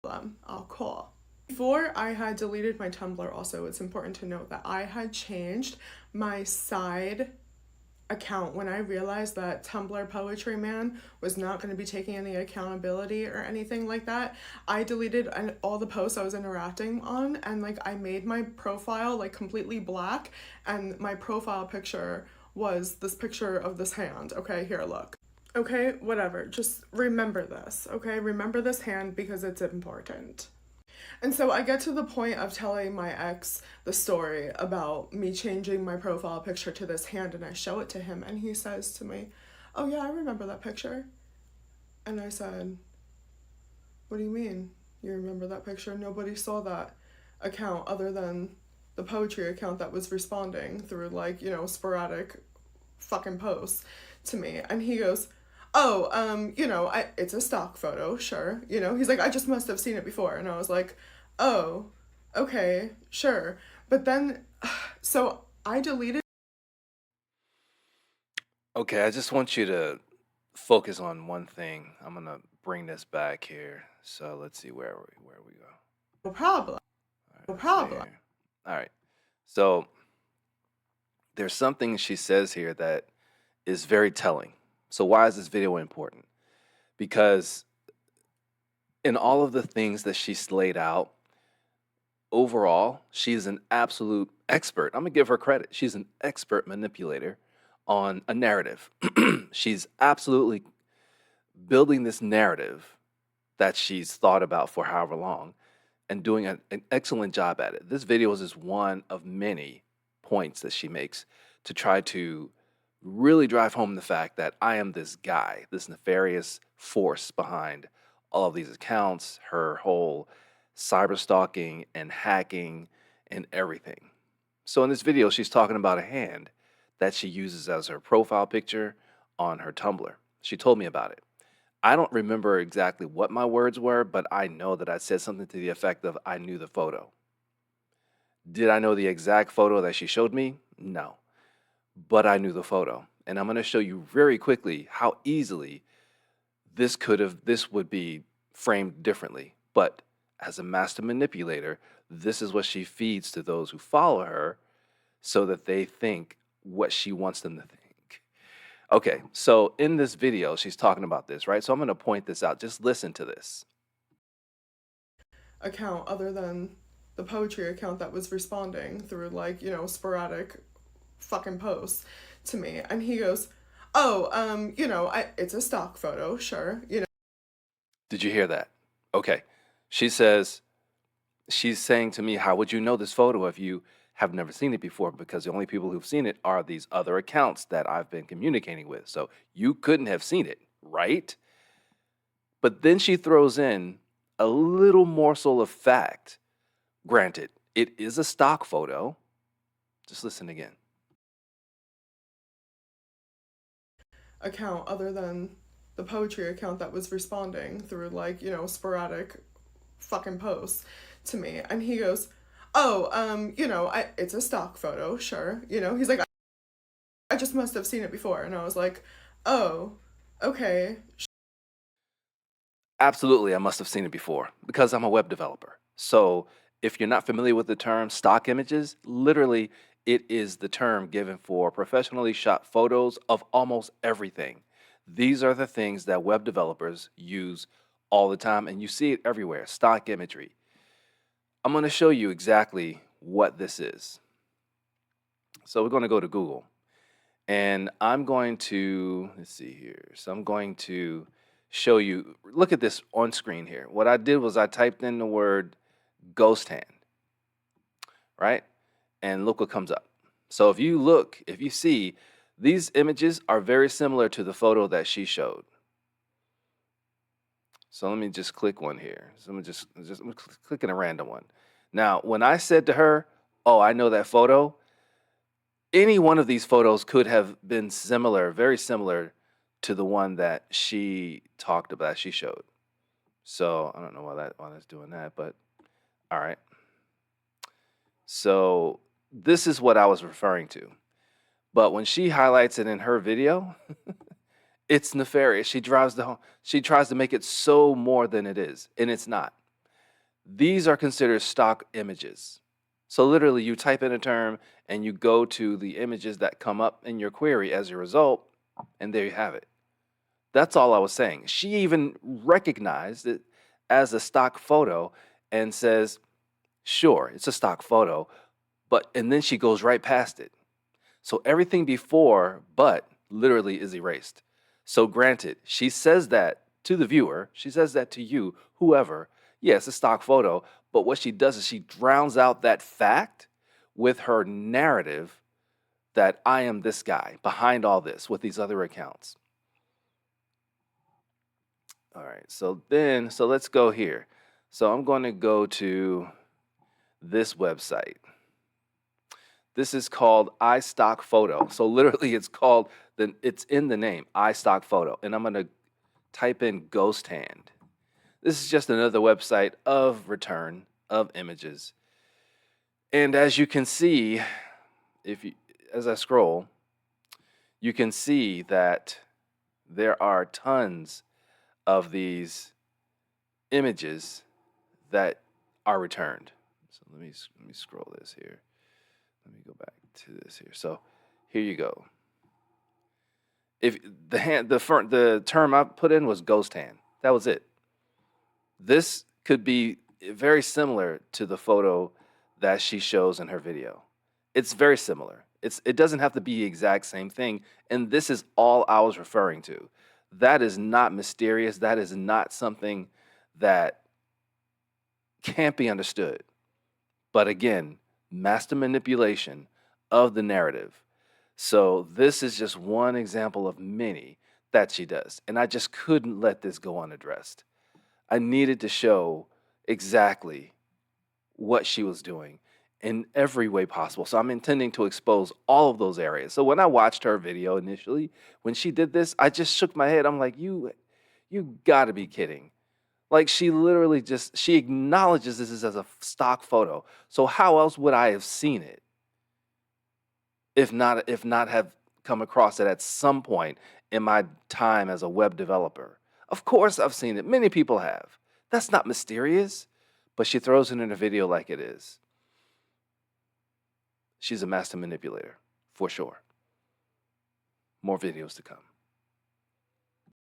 I'll call. Before I had deleted my Tumblr, also, it's important to note that I had changed my side account when I realized that Tumblr Poetry Man was not going to be taking any accountability or anything like that. I deleted all the posts I was interacting on, and like I made my profile like completely black, and my profile picture was this picture of this hand. Okay, here, look. Okay, whatever. Just remember this. Okay, remember this hand because it's important. And so I get to the point of telling my ex the story about me changing my profile picture to this hand, and I show it to him, and he says to me, "Oh, yeah, I remember that picture." And I said, "What do you mean? You remember that picture? Nobody saw that account other than the poetry account that was responding through, like, sporadic fucking posts to me." And he goes, "Oh, it's a stock photo, sure." He's like, "I just must have seen it before." And I was like, "Oh, okay, sure." But then, so I deleted. Okay, I just want you to focus on one thing. I'm gonna bring this back here. So let's see where we go. No problem. All right, No let's see problem. here. All right. So there's something she says here that is very telling. So why is this video important? Because in all of the things that she's laid out, overall, she's an absolute expert. I'm gonna give her credit. She's an expert manipulator on a narrative. She's absolutely building this narrative that she's thought about for however long and doing an excellent job at it. This video is just one of many points that she makes to try to really drive home the fact that I am this guy, this nefarious force behind all of these accounts, her whole cyber stalking and hacking and everything. So in this video, she's talking about a hand that she uses as her profile picture on her Tumblr. She told me about it. I don't remember exactly what my words were, but I know that I said something to the effect of I knew the photo. Did I know the exact photo that she showed me? No. But I knew the photo. And I'm going to show you very quickly how easily this would be framed differently. But as a master manipulator, this is what she feeds to those who follow her so that they think what she wants them to think. Okay, so in this video, she's talking about this, right? So I'm going to point this out. Just listen to this. Account other than the poetry account that was responding through, like, sporadic fucking posts to me. And he goes, "Oh, it's a stock photo, sure." Did you hear that? Okay. She says, she's saying to me, how would you know this photo if you have never seen it before? Because the only people who've seen it are these other accounts that I've been communicating with. So you couldn't have seen it, right? But then she throws in a little morsel of fact. Granted, it is a stock photo. Just listen again. Account other than the poetry account that was responding through, like, sporadic fucking posts to me. And he goes, "Oh, it's a stock photo, sure." He's like, "I just must have seen it before." And I was like, "Oh, okay." Absolutely, I must have seen it before because I'm a web developer. So if you're not familiar with the term stock images, literally it is the term given for professionally shot photos of almost everything. These are the things that web developers use all the time, and you see it everywhere, stock imagery. I'm going to show you exactly what this is. So we're going to go to Google, and I'm going to, let's see here. So I'm going to show you, look at this on screen here. What I did was I typed in the word ghost hand, right? And look what comes up. So if you look, if you see, these images are very similar to the photo that she showed. So let me just click one here. So I'm clicking a random one. Now, when I said to her, "Oh, I know that photo," any one of these photos could have been similar, very similar to the one that she talked about, she showed. So I don't know why that's doing that, but all right. So this is what I was referring to. But when she highlights it in her video, it's nefarious. She tries to make it so more than it is, and it's not. these are considered stock images. So literally you type in a term and you go to the images that come up in your query as a result, and there you have it. That's all I was saying. She even recognized it as a stock photo and says, sure, it's a stock photo, and then she goes right past it. So everything before but literally is erased. So granted, she says that to the viewer, she says that to you, whoever, yes, a stock photo, but what she does is she drowns out that fact with her narrative that I am this guy behind all this with these other accounts. All right, so let's go here. So I'm going to go to this website. This is called iStockPhoto. So literally it's in the name, iStockPhoto. And I'm going to type in ghost hand. This is just another website of return of images. And as you can see, as I scroll, you can see that there are tons of these images that are returned. So let me scroll this here. Let me go back to this here. So here you go. If the term I put in was ghost hand. That was it. This could be very similar to the photo that she shows in her video. It's very similar. It doesn't have to be the exact same thing. And this is all I was referring to. That is not mysterious. That is not something that can't be understood. But again, master manipulation of the narrative. So this is just one example of many that she does. And I just couldn't let this go unaddressed. I needed to show exactly what she was doing in every way possible. So I'm intending to expose all of those areas. So when I watched her video initially, when she did this, I just shook my head. I'm like, you gotta be kidding. Like she literally she acknowledges this is as a stock photo. So how else would I have seen it if not have come across it at some point in my time as a web developer? Of course I've seen it. Many people have. That's not mysterious, but she throws it in a video like it is. She's a master manipulator, for sure. More videos to come.